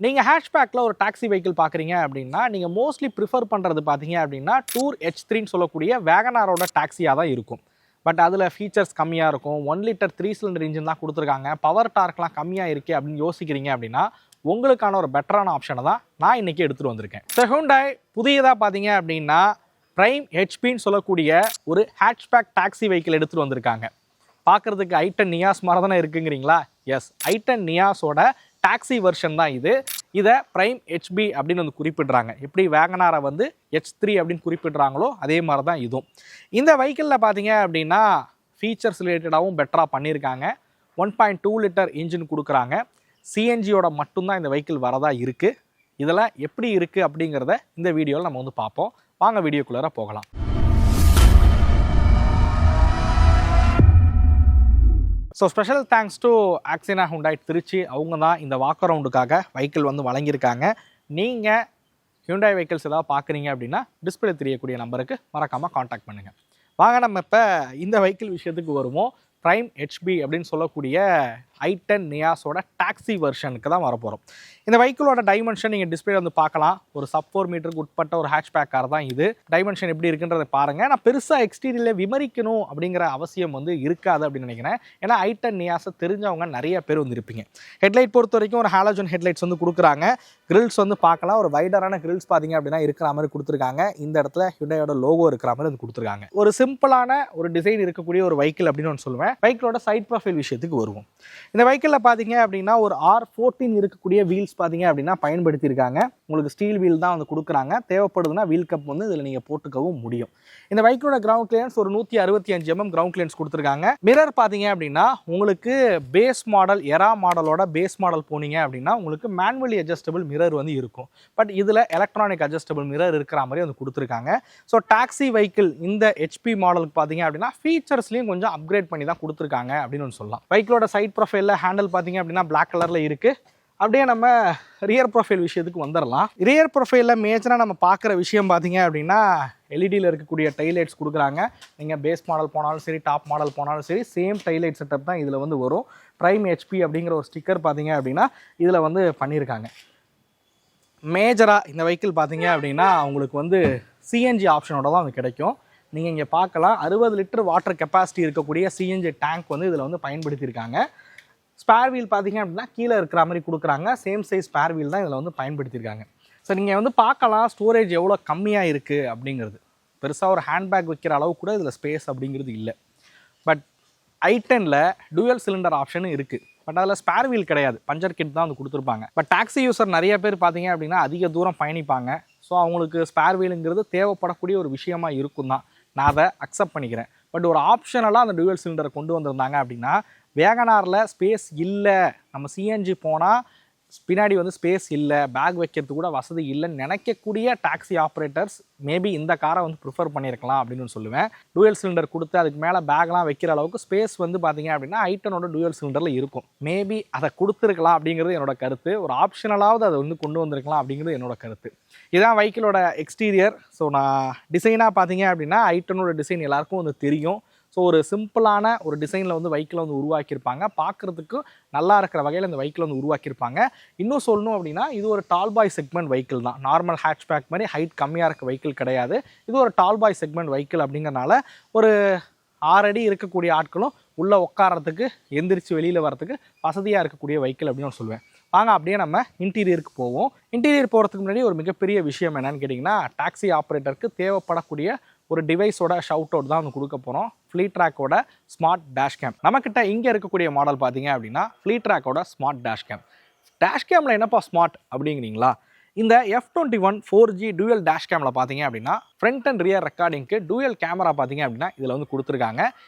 நீங்கள் ஹேட்ச்பேக்கில் ஒரு taxi vehicle பார்க்குறீங்க அப்படின்னா நீங்கள் மோஸ்ட்லி ப்ரிஃபர் பண்ணுறது பார்த்தீங்க அப்படின்னா டூர் H3ன்னு சொல்லக்கூடிய வேகனாரோட டாக்ஸியாக தான் இருக்கும். பட் அதில் ஃபீச்சர்ஸ் கம்மியாக இருக்கும். 1 லிட்டர் 3 சிலிண்டர் இன்ஜின் தான் கொடுத்துருக்காங்க. பவர் டார்க்லாம் கம்மியாக இருக்கே அப்படின்னு யோசிக்கிறீங்க அப்படின்னா உங்களுக்கான ஒரு பெட்டரான ஆப்ஷனை தான் நான் இன்றைக்கி எடுத்துகிட்டு வந்திருக்கேன். ஸோ ஹூண்டாய் புதியதாக பார்த்தீங்க அப்படின்னா ப்ரைம் ஹெச்பின்னு சொல்லக்கூடிய ஒரு ஹேட்ச்பேக் டாக்ஸி வெஹிக்கிள் எடுத்துகிட்டு வந்திருக்காங்க. பார்க்குறதுக்கு i10 நியாஸ் மாதிரி தானே இருக்குங்கிறீங்களா? எஸ், i10 நியாஸோட டாக்ஸி வெர்ஷன் தான் இது. இதை ப்ரைம் ஹெச்பி அப்படின்னு வந்து குறிப்பிடுறாங்க. எப்படி வேகனாரை வந்து H3 அப்படின்னு குறிப்பிடுறாங்களோ அதே மாதிரி தான் இதுவும். இந்த வெஹிக்கிளில் பார்த்தீங்க அப்படின்னா ஃபீச்சர்ஸ் ரிலேட்டடாகவும் பெட்டராக பண்ணியிருக்காங்க. 1.2 லிட்டர் இன்ஜின் கொடுக்குறாங்க. சிஎன்ஜியோட மட்டும்தான் இந்த வெஹிக்கிள் வரதா இருக்குது. இதெல்லாம் எப்படி இருக்குது அப்படிங்கிறத இந்த வீடியோவில் நம்ம வந்து பார்ப்போம். வாங்க வீடியோக்குள்ளார போகலாம். ஸோ ஸ்பெஷல் தேங்க்ஸ் டு ஆக்சினா ஹுண்டாய் திருச்சி. அவங்க தான் இந்த வாக் அரவுண்டுக்காக வெஹிக்கிள் வந்து வழங்கியிருக்காங்க. நீங்கள் ஹுண்டாய் வெஹிக்கிள்ஸ் ஏதாவது பார்க்குறீங்க அப்படின்னா டிஸ்பிளே தெரியக்கூடிய நம்பருக்கு மறக்காமல் காண்டாக்ட் பண்ணுங்கள். வாங்க நம்ம இப்போ இந்த வெஹிக்கிள் விஷயத்துக்கு வருவோம். ப்ரைம் ஹெச்பி அப்படின்னு சொல்லக்கூடிய i10 நியாஸோட டாக்ஸி வெர்ஷனுக்கு தான் வரப்போகிறோம். இந்த வெஹிக்கிளோட டைமென்ஷன் நீங்கள் டிஸ்பிளே வந்து பார்க்கலாம். ஒரு sub 4 மீட்டருக்கு உட்பட்ட ஒரு ஹேட்ச்பேக் கார் தான் இது. டைமென்ஷன் எப்படி இருக்குன்றதை பாருங்கள். நான் பெருசாக எக்ஸ்டீரியரில் விமரிக்கணும் அப்படிங்கிற அவசியம் வந்து இருக்காது அப்படின்னு நினைக்கிறேன். ஏன்னா i10 நியாஸை தெரிஞ்சவங்க நிறைய பேர் வந்து இருப்பீங்க. ஹெட்லைட் பொறுத்த வரைக்கும் ஒரு ஹாலோஜன் ஹெட்லைட்ஸ் வந்து கொடுக்குறாங்க. கிரில்ஸ் வந்து பார்க்கலாம். ஒரு வைடரான கிரில்ஸ் பார்த்தீங்க அப்படின்னா இருக்கிற மாதிரி கொடுத்துருக்காங்க. இந்த இடத்துல ஹுண்டாயோட லோகோ இருக்கிற மாதிரி வந்து கொடுத்துருக்காங்க. ஒரு சிம்பிளான ஒரு டிசைன் இருக்கக்கூடிய ஒரு வெஹிக்கிள் அப்படின்னு ஒன்று சொல்லுவேன். வெஹிக்கிளோட சைட் ப்ரொஃபைல் விஷயத்துக்கு வருவோம். இந்த வெஹிக்கிளில் பார்த்தீங்க அப்படின்னா ஒரு R14 இருக்கக்கூடிய வீல்ஸ் பார்த்தீங்க அப்படின்னா பயன்படுத்தியிருக்காங்க. உங்களுக்கு ஸ்டீல் வீல் தான் வந்து கொடுக்குறாங்க. தேவைப்படுதுன்னா வீல் கப் வந்து இதில் நீங்கள் போட்டுக்கவும் முடியும். இந்த வெஹிக்கிளோட கிரவுண்ட் கிளியரன்ஸ் ஒரு 165 mm கிரவுண்ட் கிளியரன்ஸ் கொடுத்துருக்காங்க. மிரர் பார்த்தீங்க அப்படின்னா உங்களுக்கு பேஸ் மாடல் எரா மாடலோட பேஸ் மாடல் போனீங்க அப்படின்னா உங்களுக்கு மேனுவலி அட்ஜஸ்டபிள் மிரர் வந்து இருக்கும். பட் இதில் எலக்ட்ரானிக் அட்ஜஸ்டபிள் மிரர் இருக்கிற மாதிரி வந்து கொடுத்துருக்காங்க. ஸோ டாக்ஸி வெஹிக்கிள் இந்த ஹெச்பி மாடலுக்கு பார்த்தீங்க அப்படின்னா ஃபீச்சர்ஸ்லையும் கொஞ்சம் அப்கிரேட் பண்ணி தான் கொடுத்துருக்காங்க அப்படின்னு சொல்லலாம். வெஹிக்கிளோட சைட் ப்ரொஃபைலில் ஹேண்டில் பார்த்தீங்க அப்படின்னா பிளாக் கலரில் இருக்குது. அப்படியே நம்ம ரியர் ப்ரொஃபைல் விஷயத்துக்கு வந்துடலாம். ரியர் ப்ரொஃபைலில் மேஜராக நம்ம பார்க்குற விஷயம் பார்த்தீங்க அப்படின்னா எல்இடியில் இருக்கக்கூடிய டைலைட்ஸ் கொடுக்குறாங்க. நீங்கள் பேஸ் மாடல் போனாலும் சரி, டாப் மாடல் போனாலும் சரி, சேம் டைலைட் செட்டப் தான் இதில் வந்து வரும். ப்ரைம் ஹெச்பி அப்படிங்கிற ஒரு ஸ்டிக்கர் பார்த்தீங்க அப்படின்னா இதில் வந்து பண்ணியிருக்காங்க. மேஜராக இந்த வெஹிக்கிள் பார்த்தீங்க அப்படின்னா உங்களுக்கு வந்து சிஎன்ஜி ஆப்ஷனோட தான் வந்து கிடைக்கும். நீங்கள் இங்கே பார்க்கலாம் 60 லிட்டர் வாட்டர் கெப்பாசிட்டி இருக்கக்கூடிய சிஎன்ஜி டேங்க் வந்து இதில் வந்து பயன்படுத்தியிருக்காங்க. ஸ்பேர் வீல் பார்த்தீங்க அப்படின்னா கீழே இருக்கிற மாதிரி கொடுக்குறாங்க. சேம் சைஸ் ஸ்பேர் வீல் தான் இதில் வந்து பயன்படுத்தியிருக்காங்க. ஸோ நீங்கள் வந்து பார்க்கலாம் ஸ்டோரேஜ் எவ்வளோ கம்மியாக இருக்குது அப்படிங்கிறது. பெருசாக ஒரு ஹேண்ட்பேக் வைக்கிற அளவு கூட இதில் ஸ்பேஸ் அப்படிங்கிறது இல்லை. பட் i10ல் டூயல் சிலிண்டர் ஆப்ஷனும் இருக்குது. பட் அதில் ஸ்பேர் வீல் கிடையாது. பஞ்சர் கிட் தான் வந்து கொடுத்துருப்பாங்க. பட் டாக்ஸி யூசர் நிறைய பேர் பார்த்தீங்க அப்படின்னா அதிக தூரம் பயணிப்பாங்க. ஸோ அவங்களுக்கு ஸ்பேர் வீலுங்கிறது தேவைப்படக்கூடிய ஒரு விஷயமா இருக்கும் தான். நான் அதை அக்செப்ட் பண்ணிக்கிறேன். பட் ஒரு ஆப்ஷனலாக அந்த டூயல் சிலிண்டரை கொண்டு வந்திருந்தாங்க அப்படின்னா வேகனாரில் ஸ்பேஸ் இல்லை, நம்ம சிஎன்ஜி போனால் பின்னாடி வந்து ஸ்பேஸ் இல்லை, பேக் வைக்கிறதுக்கு கூட வசதி இல்லைன்னு நினைக்கக்கூடிய டாக்ஸி ஆப்ரேட்டர்ஸ் மேபி இந்த காரை வந்து ப்ரிஃபர் பண்ணியிருக்கலாம் அப்படின்னு சொல்லுவேன். டூயல் சிலிண்டர் கொடுத்து அதுக்கு மேலே பேக்லாம் வைக்கிற அளவுக்கு ஸ்பேஸ் வந்து பார்த்தீங்க அப்படின்னா i10ஓட டூயல் சிலிண்டரில் இருக்கும். மேபி அதை கொடுத்துருக்கலாம் அப்படிங்கிறது என்னோட கருத்து. ஒரு ஆப்ஷனலாவது அதை வந்து கொண்டு வந்திருக்கலாம் அப்படிங்கிறது என்னோட கருத்து. இதுதான் வெஹிக்கிளோட எக்ஸ்டீரியர். ஸோ நான் டிசைனாக பார்த்தீங்க அப்படின்னா i10ஓட டிசைன் எல்லாருக்கும் வந்து தெரியும். ஸோ ஒரு சிம்பிளான ஒரு டிசைனில் வந்து வெஹிக்கிளை வந்து உருவாக்கியிருப்பாங்க. பார்க்குறதுக்கு நல்லா இருக்கிற வகையில் இந்த வெஹிக்கிளை வந்து உருவாக்கியிருப்பாங்க. இன்னும் சொல்லணும் அப்படின்னா இது ஒரு டால் பாய் செக்மெண்ட் வெஹிக்கிள் தான். நார்மல் ஹேட்ச்பேக் மாதிரி ஹைட் கம்மியாக இருக்க வெஹிக்கிள் கிடையாது. இது ஒரு டால் பாய் செக்மெண்ட் வெஹிக்கிள் அப்படிங்கிறனால ஒரு 6 அடி இருக்கக்கூடிய ஆட்களும் உள்ளே உட்காரத்துக்கு எந்திரிச்சு வெளியில் வரத்துக்கு வசதியாக இருக்கக்கூடிய வெஹிக்கிள் அப்படின்னு நான் சொல்லுவேன். வாங்க அப்படியே நம்ம இன்டீரியருக்கு போவோம். இன்டீரியர் போகிறதுக்கு முன்னாடி ஒரு மிகப்பெரிய விஷயம் என்னன்னு கேட்டிங்கன்னா டாக்ஸி ஆப்ரேட்டருக்கு தேவைப்படக்கூடிய ஒரு டிவைஸோட ஷவுட் அவுட் தான் வந்து கொடுக்க போகிறோம். ஃப்ளீட்ராக்கோட ஸ்மார்ட் டேஷ் கேம். நம்மக்கிட்ட இங்கே இருக்கக்கூடிய மாடல் பார்த்தீங்க அப்படின்னா ஃப்ளீட்ராக்கோட ஸ்மார்ட் டேஷ் கேம். டேஷ் கேமில் என்னப்பா ஸ்மார்ட் அப்படிங்கிறீங்களா? இந்த F21 4G டூயல் டேஷ் கேமில் பார்த்தீங்க அப்படின்னா ஃப்ரண்ட் அண்ட் ரியர் ரெக்கார்டிங்க்கு டூயல் கேமரா பார்த்தீங்க அப்படின்னா இதில் வந்து கொடுத்துருக்காங்க.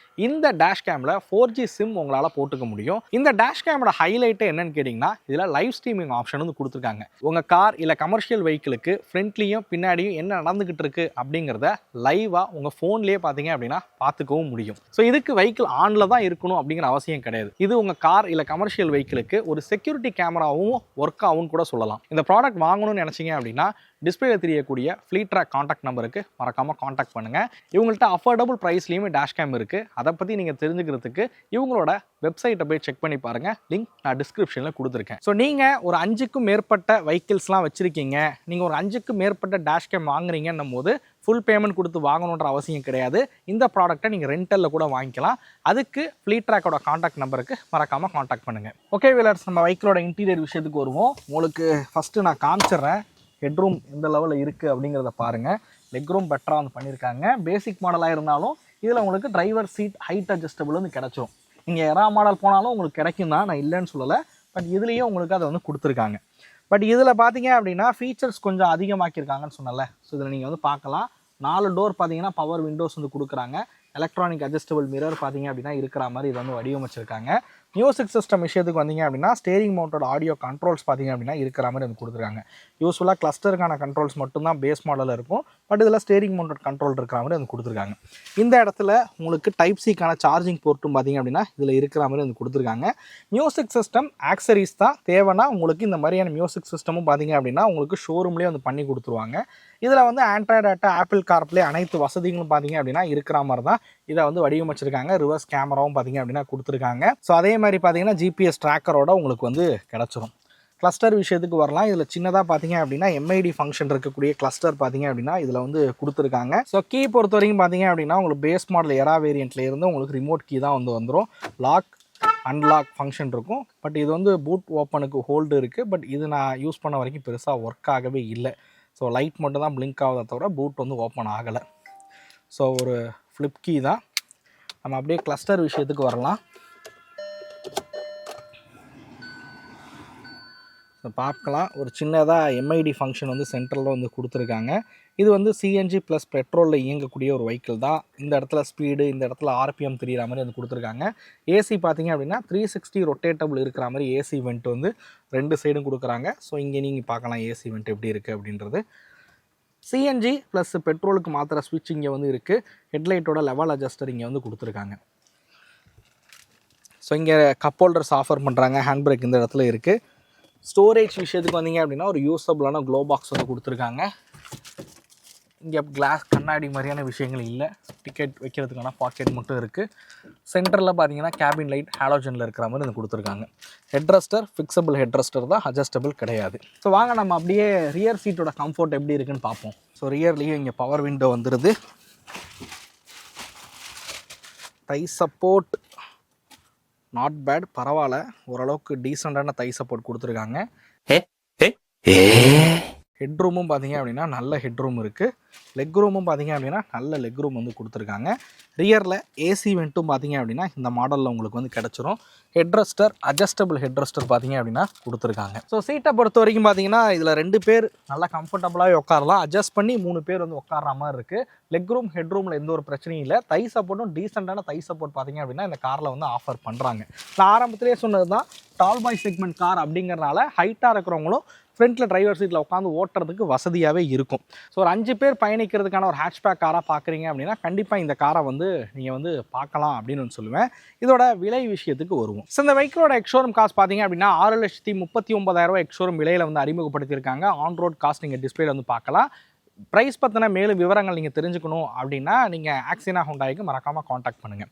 இந்த டேஷ் கேமில் 4G சிம் உங்களால் போட்டுக்க முடியும். இந்த டேஷ் கேமோட ஹைலைட்டு என்னன்னு கேட்டிங்கன்னா இதில் லைவ் ஸ்ட்ரீமிங் ஆப்ஷன் வந்து கொடுத்துருக்காங்க. உங்கள் கார் இல்லை கமர்ஷியல் வெஹிக்கிளுக்கு ஃப்ரண்ட்லேயும் பின்னாடியும் என்ன நடந்துக்கிட்டு இருக்குது அப்படிங்கிறத லைவாக உங்கள் ஃபோன்லேயே பார்த்தீங்க அப்படின்னா பார்த்துக்கவும் முடியும். ஸோ இதுக்கு வெஹிக்கிள் ஆனில் தான் இருக்கணும் அப்படிங்கிற அவசியம் கிடையாது. இது உங்கள் கார் இல்லை கமர்ஷியல் வெஹிக்கிளுக்கு ஒரு செக்யூரிட்டி கேமராவும் ஒர்க் ஆகும்னு கூட சொல்லலாம். இந்த ப்ராடக்ட் வாங்கணும்னு நினச்சிங்க அப்படின்னா டிஸ்பிளேல தெரியக்கூடிய ஃப்ளீட் ட்ராக் காண்டாக்ட் நம்பருக்கு மறக்காமல் காண்டாக்ட் பண்ணுங்கள். இவங்கள்ட்ட அஃபோர்டபுள் ப்ரைஸ்லேயுமே டேஷ் கேம் இருக்குது. அதை பற்றி நீங்கள் தெரிஞ்சுக்கிறதுக்கு இவங்களோட வெப்சைட்டை போய் செக் பண்ணி பாருங்கள். லிங்க் நான் டிஸ்கிரிப்ஷனில் கொடுத்துருக்கேன். ஸோ நீங்கள் ஒரு 5க்கும் மேற்பட்ட வெஹிக்கிள்ஸ்லாம் வச்சுருக்கீங்க, நீங்கள் ஒரு 5க்கும் மேற்பட்ட டேஷ் கேம் வாங்குறீங்கன்னும் போது ஃபுல் பேமெண்ட் கொடுத்து வாங்கணுன்ற அவசியம் கிடையாது. இந்த ப்ராடக்ட்டை நீங்கள் ரெண்டலில் கூட வாங்கிக்கலாம். அதுக்கு ஃப்ளீட் ட்ராக்கோட காண்டாக்ட் நம்பருக்கு மறக்காமல் காண்டாக்ட் பண்ணுங்கள். ஓகே வீலர்ஸ், நம்ம வெஹிக்கிளோட இன்டீரியர் விஷயத்துக்கு வருவோம். உங்களுக்கு ஃபஸ்ட்டு நான் காமிச்சிடுறேன் ஹெட்ரூம் எந்த லெவலில் இருக்குது அப்படிங்கிறத பாருங்கள். லெக் ரூம் பெட்டராக வந்து பண்ணியிருக்காங்க. பேசிக் மாடலாக இருந்தாலும் இதில் உங்களுக்கு டிரைவர் சீட் ஹைட் அட்ஜஸ்டபிள் வந்து கிடச்சிரும். நீங்கள் எரா மாடல் போனாலும் உங்களுக்கு கிடைக்கும் தான், நான் இல்லைன்னு சொல்லலை. பட் இதுலேயும் உங்களுக்கு அதை வந்து கொடுத்துருக்காங்க. பட் இதில் பார்த்தீங்க அப்படின்னா ஃபீச்சர்ஸ் கொஞ்சம் அதிகமாக்கியிருக்காங்கன்னு சொன்னல. ஸோ இதில் நீங்கள் வந்து பார்க்கலாம். 4 டோர் பார்த்தீங்கன்னா பவர் விண்டோஸ் வந்து கொடுக்குறாங்க. எலக்ட்ரானிக் அட்ஜஸ்டபிள் மிரர் பார்த்தீங்க அப்படின்னா இருக்கிற மாதிரி இதை வந்து வடிவமைச்சிருக்காங்க. மியூசிக் சிஸ்டம் விஷயத்துக்கு வந்தீங்க அப்படின்னா ஸ்டேரிங் மவுண்டோட ஆடியோ கண்ட்ரோல்ஸ் பார்த்தீங்க அப்படின்னா இருக்கிற மாதிரி வந்து கொடுத்துருக்காங்க. யூஸ்ஃபுல்லாக கிளஸ்டருக்கான கண்ட்ரோல்ஸ் மட்டும்தான் பேஸ் மாடலில் இருக்கும். பட் இதில் ஸ்டேரிங் மவுண்டட் கண்ட்ரோல் இருக்கிற மாதிரி வந்து கொடுத்துருக்காங்க. இந்த இடத்துல உங்களுக்கு டைப் சிக்கான சார்ஜிங் போர்ட்டும் பார்த்தீங்க அப்படின்னா இதில் இருக்கிற மாதிரி வந்து கொடுத்துருக்காங்க. மியூசிக் சிஸ்டம் ஆக்சரிஸ் தான் தேவைன்னா உங்களுக்கு இந்த மாதிரியான மியூசிக் சிஸ்டமும் பார்த்தீங்க அப்படின்னா உங்களுக்கு ஷோரூம்லேயே வந்து பண்ணி கொடுத்துருவாங்க. இதில் வந்து ஆண்ட்ராய்டு ஆட்டோ, ஆப்பிள் கார்ப்ளே அனைத்து வசதிகளும் பார்த்தீங்க அப்படின்னா இருக்கிற மாதிரி தான் இதை வந்து வடிவமைச்சிருக்காங்க. ரிவர்ஸ் கேமராவும் பார்த்தீங்க அப்படின்னா கொடுத்துருக்காங்க. ஸோ அதே மாதிரி பார்த்தீங்கன்னா ஜிபிஎஸ் ட்ராக்கரோட உங்களுக்கு வந்து கிடச்சிரும். கிளஸ்டர் விஷயத்துக்கு வரலாம். இதில் சின்னதாக பார்த்தீங்க அப்படின்னா எம்ஐடி ஃபங்க்ஷன் இருக்கக்கூடிய கிளஸ்டர் பார்த்தீங்க அப்படின்னா இதில் வந்து கொடுத்துருக்காங்க. ஸோ கீ பொறுத்த வரைக்கும் பார்த்தீங்க அப்படின்னா உங்களுக்கு பேஸ் மாடல் எரா வேரியண்ட்டில் இருந்து உங்களுக்கு ரிமோட் கீ தான் வந்து வந்துடும். லாக் அன்லாக் ஃபங்க்ஷன் இருக்கும். பட் இது வந்து பூட் ஓப்பனுக்கு ஹோல்டு இருக்குது. பட் இது நான் யூஸ் பண்ண வரைக்கும் பெருசாக ஒர்க் ஆகவே இல்லை. ஸோ லைட் மட்டும் தான் பிளிங்க் ஆகுதை தவிர பூட் வந்து ஓப்பன் ஆகலை. ஸோ ஒரு ஃப்ளிப் கீ தான். நம்ம அப்படியே கிளஸ்டர் விஷயத்துக்கு வரலாம். ஸோ பார்க்கலாம், ஒரு சின்னதாக எம்ஐடி ஃபங்க்ஷன் வந்து சென்ட்ரலில் வந்து கொடுத்துருக்காங்க. இது வந்து சிஎன்ஜி ப்ளஸ் பெட்ரோலில் இயங்கக்கூடிய ஒரு வெஹிக்கிள் தான். இந்த இடத்துல ஸ்பீடு, இந்த இடத்துல ஆர்பிஎம் தெரிகிற மாதிரி வந்து கொடுத்துருக்காங்க. ஏசி பார்த்தீங்க அப்படின்னா 360 ரொட்டேட்டபிள் இருக்கிற மாதிரி ஏசி வெண்ட் வந்து 2 சைடும் கொடுக்குறாங்க. ஸோ இங்கே நீங்கள் பார்க்கலாம் ஏசி வெண்ட் எப்படி இருக்குது அப்படின்றது. சிஎன்ஜி ப்ளஸ் பெட்ரோலுக்கு மாத்திர ஸ்விட்ச் இங்கே வந்து இருக்குது. ஹெட்லைட்டோட லெவல் அட்ஜஸ்டர் இங்கே வந்து கொடுத்துருக்காங்க. ஸோ இங்கே கப் ஹோல்டர்ஸ் ஆஃபர் பண்ணுறாங்க. ஹேண்ட் பிரேக் இந்த இடத்துல இருக்குது. ஸ்டோரேஜ் விஷயத்துக்கு வந்தீங்க அப்படின்னா ஒரு யூஸபிளான க்ளோ பாக்ஸ் வந்து கொடுத்துருக்காங்க. இங்கே கிளாஸ் கண்ணாடி மாதிரியான விஷயங்கள் இல்லை. டிக்கெட் வைக்கிறதுக்கான பாக்கெட் மட்டும் இருக்குது. சென்டரில் பார்த்தீங்கன்னா கேபின் லைட் ஹாலோஜனில் இருக்கிற மாதிரி வந்து கொடுத்துருக்காங்க. ஹெட்ரஸ்டர் ஃபிக்ஸபிள் ஹெட்ரஸ்டர் தான், அட்ஜஸ்டபிள் கிடையாது. ஸோ வாங்க நம்ம அப்படியே ரியர் சீட்டோட கம்ஃபர்ட் எப்படி இருக்குன்னு பார்ப்போம். ஸோ ரியர்லேயும் இங்கே பவர் விண்டோ வந்துடுது. டை சப்போர்ட் நாட் பேட், பரவாயில்ல, ஓரளவுக்கு டீசெண்டான தை சப்போர்ட் கொடுத்துருக்காங்க. ஹெட்ரூமும் பார்த்தீங்க அப்படின்னா நல்ல ஹெட்ரூம் இருக்குது. லெக் ரூமும் பார்த்தீங்க அப்படின்னா நல்ல லெக் ரூம் வந்து கொடுத்துருக்காங்க. ரியரில் ஏசி வெண்ட்டும் பார்த்தீங்க அப்படின்னா இந்த மாடலில் உங்களுக்கு வந்து கிடச்சிரும். ஹெட்ரஸ்டர் அட்ஜஸ்டபிள் ஹெட்ரஸ்டர் பார்த்தீங்க அப்படின்னா கொடுத்துருக்காங்க. ஸோ சீட்டை பொறுத்த வரைக்கும் பார்த்தீங்கன்னா இதில் 2 பேர் நல்லா கம்ஃபர்டபுளாகவே உட்காரலாம். அட்ஜஸ்ட் பண்ணி 3 பேர் வந்து உட்கார்ற மாதிரி இருக்குது. லெக் ரூம் ஹெட் ரூமில் எந்த ஒரு பிரச்சனையும் இல்லை. தை சப்போர்ட்டும் டீசெண்டான தை சப்போர்ட் பார்த்தீங்க அப்படின்னா இந்த காரில் வந்து ஆஃபர் பண்ணுறாங்க. நான் ஆரம்பத்திலே சொன்னது தான், டால் பாய் செக்மெண்ட் கார் அப்படிங்கிறனால ஹைட்டாக இருக்கிறவங்களும் ஃப்ரண்ட்டில் டிரைவர் சீட்டில் உட்காந்து ஓட்டுறதுக்கு வசதியாகவே இருக்கும். ஸோ ஒரு 5 பேர் பயணிக்கிறதுக்கான ஒரு ஹேட்ச்பேக் காராக பார்க்குறீங்க அப்படின்னா கண்டிப்பாக இந்த காரை வந்து நீங்கள் வந்து பார்க்கலாம் அப்படின்னு சொல்லுவேன். இதோட விலை விஷயத்துக்கு வருவோம். ஸோ இந்த வெஹிக்கிளோட எக்ஷோரூம் காஸ்ட் பார்த்தீங்க அப்படின்னா 6,39,000 எக்ஷோரூம் விலையில் வந்து அறிமுகப்படுத்தியிருக்காங்க. ஆன் ரோட் காஸ்ட் நீங்கள் டிஸ்பிளேல வந்து பார்க்கலாம். ப்ரைஸ் பற்றின மேலும் விவரங்கள் நீங்கள் தெரிஞ்சுக்கணும் அப்படின்னா நீங்கள் ஆக்சினா ஹுண்டாய்க்கு மறக்காமல் காண்டாக்ட் பண்ணுங்கள்.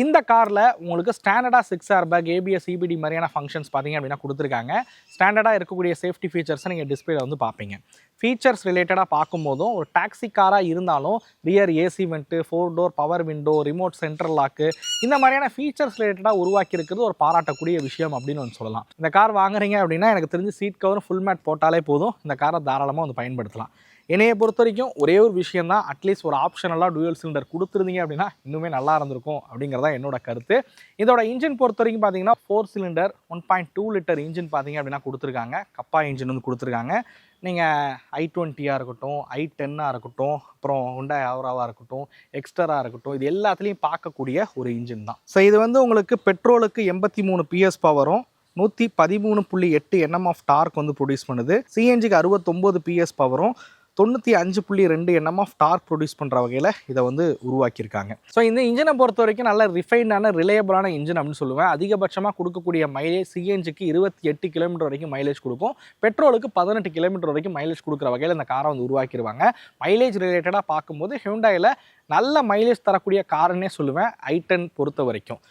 இந்த காரில் உங்களுக்கு ஸ்டாண்டர்டாக 6 ஏர்பேக், ஏபிஎஸ், இபிடி மாதிரியான ஃபங்க்ஷன்ஸ் பார்த்தீங்க அப்படின்னா கொடுத்துருக்காங்க. ஸ்டாண்டர்டாக இருக்கக்கூடிய சேஃப்டி ஃபீச்சர்ஸை நீங்கள் டிஸ்பிளேல வந்து பார்ப்பீங்க. ஃபீச்சர்ஸ் ரிலேட்டடாக பார்க்கும்போதும் ஒரு டாக்ஸி காராக இருந்தாலும் rear AC vent, 4 door power window, remote central lock, இந்த மாதிரியான ஃபீச்சர்ஸ் ரிலேட்டடாக உருவாக்கி இருக்கிறது ஒரு பாராட்டக்கூடிய விஷயம் அப்படின்னு வந்து சொல்லலாம். இந்த கார் வாங்குறீங்க அப்படின்னா எனக்கு தெரிஞ்சு சீட் கவரும் ஃபுல் மேட் போட்டாலே போதும், இந்த காரை தாராளமாக வந்து பயன்படுத்தலாம். என்னையை பொறுத்த வரைக்கும் ஒரே ஒரு விஷயம் தான், அட்லீஸ்ட் ஒரு ஆப்ஷனலாக டூயல் சிலிண்டர் கொடுத்துருந்தீங்க அப்படின்னா இன்னுமே நல்லா இருந்திருக்கும் அப்படிங்கிறதா என்னோட கருத்து. இதோட இன்ஜின் பொறுத்த வரைக்கும் பார்த்தீங்கன்னா 4 சிலிண்டர் 1.2 லிட்டர் இன்ஜின் பார்த்தீங்க அப்படின்னா கொடுத்துருக்காங்க. கப்பா இன்ஜின் வந்து கொடுத்துருக்காங்க. நீங்கள் i20 இருக்கட்டும், i10 இருக்கட்டும், அப்புறம் ஹுண்டாய் ஆவராவாக இருக்கட்டும், எக்ஸ்டராக இருக்கட்டும், இது எல்லாத்துலேயும் பார்க்கக்கூடிய ஒரு இன்ஜின் தான். ஸோ இது வந்து உங்களுக்கு பெட்ரோலுக்கு 83 PS பவரும் 113.8 Nm ஆஃப் டார்க் வந்து ப்ரொடியூஸ் பண்ணுது. சிஎன்ஜிக்கு 69 PS பவரும் 95.2 Nm ஆஃப் டார்க் ப்ரொடியூஸ் பண்ணுற வகையில் இதை வந்து உருவாக்கியிருக்காங்க. ஸோ இந்த இன்ஜினை பொறுத்த வரைக்கும் நல்ல ரிஃபைண்டான ரிலையபிளான இன்ஜின் அப்படின்னு சொல்லுவேன். அதிகபட்சமாக கொடுக்கக்கூடிய மைலேஜ் சிஎன்ஜிக்கு 28 கிலோமீட்டர் வரைக்கும் மைலேஜ் கொடுக்கும். பெட்ரோலுக்கு 18 கிலோமீட்டர் வரைக்கும் மைலேஜ் கொடுக்குற வகையில் இந்த காரை வந்து உருவாக்கிடுவாங்க. மைலேஜ் ரிலேட்டடாக பார்க்கும்போது ஹியூண்டாயில் நல்ல மைலேஜ் தரக்கூடிய காருன்னே சொல்லுவேன் i10 பொறுத்த வரைக்கும்.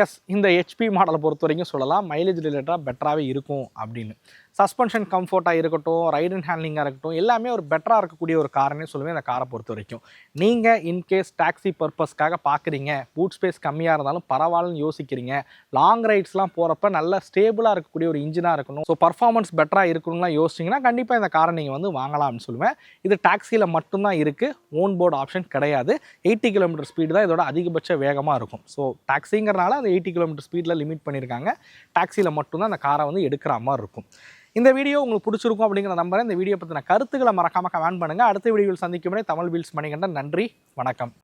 எஸ், இந்த ஹெச்பி மாடலை பொறுத்த வரைக்கும் சொல்லலாம் மைலேஜ் ரிலேட்டடாக பெட்டராகவே இருக்கும் அப்படின்னு. சஸ்பென்ஷன் கம்ஃபர்ட்டாக இருக்கட்டும், ரைட் அண்ட் ஹேண்ட்லிங்காக இருக்கட்டும், எல்லாமே ஒரு பெட்டராக இருக்கக்கூடிய ஒரு காரனே சொல்லுவேன் இந்த காரை பொறுத்த வரைக்கும். நீங்கள் இன்கேஸ் டாக்ஸி பர்பஸ்க்காக பார்க்குறீங்க, பூட் ஸ்பேஸ் கம்மியாக இருந்தாலும் பரவாயில்லன்னு யோசிக்கிறீங்க, லாங் ரைட்ஸ்லாம் போகிறப்ப நல்ல ஸ்டேபிளாக இருக்கக்கூடிய ஒரு இன்ஜினாக இருக்கணும், ஸோ பர்ஃபார்மன்ஸ் பெட்டராக இருக்கணும்லாம் யோசிச்சிங்கன்னா கண்டிப்பாக இந்த காரை நீங்கள் வந்து வாங்கலாம்னு சொல்லுவேன். இது டாக்ஸியில் மட்டும்தான் இருக்குது, ஓன் போர்டு ஆப்ஷன் கிடையாது. 80 கிலோமீட்டர் ஸ்பீடு தான் இதோட அதிகபட்ச வேகமாக இருக்கும். ஸோ டாக்ஸிங்கிறனால அந்த 80 கிலோமீட்டர் ஸ்பீடில் லிமிட் பண்ணியிருக்காங்க. டாக்ஸியில் மட்டும்தான் அந்த காரை வந்து எடுக்கிற மாதிரி இருக்கும். இந்த வீடியோ உங்களுக்கு பிடிச்சிருக்கும் அப்படிங்கிற நம்பரை இந்த வீடியோ பற்றின கருத்துக்களை மறக்காமல் கமெண்ட் பண்ணுங்கள். அடுத்த வீடியோவில் சந்திக்கும் வரை தமிழ் வீல்ஸ் மணிகண்டன். நன்றி, வணக்கம்.